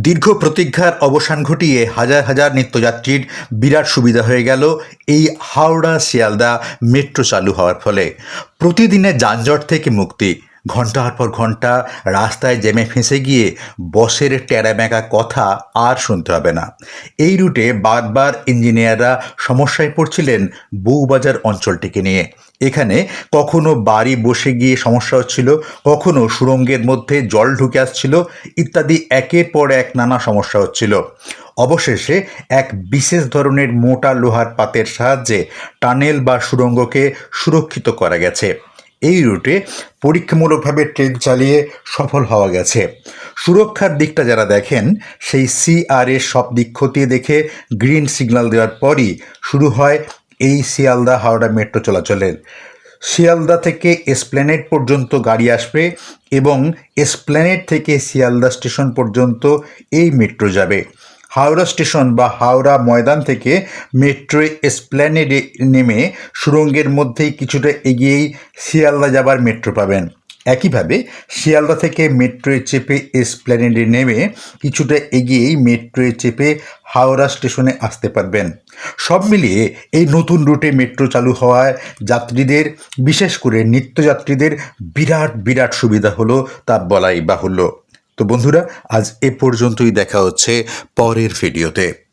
দীর্ঘ প্রতীক্ষার অবসান ঘটিয়ে হাজার হাজার নিত্যযাত্রীর বিরাট সুবিধা হয়ে গেল এই হাওড়া শিয়ালদা মেট্রো চালু হওয়ার ফলে। প্রতিদিনের যানজট থেকে মুক্তি, ঘন্টার পর ঘন্টা রাস্তায় জ্যামে ফেঁসে গিয়ে বসের ট্যাড়ামেকা কথা আর শুনতে হবে না। এই রুটে বারবার ইঞ্জিনিয়াররা সমস্যায় পড়ছিলেন বউবাজার অঞ্চলটিকে নিয়ে। এখানে কখনো বাড়ি বসে গিয়ে সমস্যা হচ্ছিল, কখনো সুড়ঙ্গের মধ্যে জল ঢুকে আসছিল, ইত্যাদি একের পর এক নানা সমস্যা হচ্ছিল। অবশেষে এক বিশেষ ধরনের মোটা লোহার পাতের সাহায্যে টানেল বা সুড়ঙ্গকে সুরক্ষিত করা গেছে। এই রুটে পরীক্ষামূলকভাবে ট্রেন চালিয়ে সফল হওয়া গেছে। সুরক্ষার দিকটা যারা দেখেন, সেই সিআরএর সব দিক খতিয়ে দেখে গ্রিন সিগন্যাল দেওয়ার পরই শুরু হয় এই শিয়ালদা হাওড়া মেট্রো চলাচলের। শিয়ালদা থেকে এসপ্ল্যানেড পর্যন্ত গাড়ি আসবে এবং এসপ্ল্যানেড থেকে শিয়ালদা স্টেশন পর্যন্ত এই মেট্রো যাবে। হাওড়া স্টেশন বা হাওড়া ময়দান থেকে মেট্রো এসপ্ল্যানেডে নেমে সুড়ঙ্গের মধ্যেই কিছুটা এগিয়েই শিয়ালদা যাবার মেট্রো পাবেন। একইভাবে শিয়ালদা থেকে মেট্রোয় চেপে এসপ্ল্যানেডে নেমে কিছুটা এগিয়েই মেট্রোয় চেপে হাওড়া স্টেশনে আসতে পারবেন। সব মিলিয়ে এই নতুন রুটে মেট্রো চালু হওয়ায় যাত্রীদের, বিশেষ করে নিত্যযাত্রীদের বিরাট বিরাট সুবিধা হলো, তা বলাই বাহুল্য। তো বন্ধুরা, আজ এ পর্যন্তই। দেখা হচ্ছে পরের ভিডিওতে।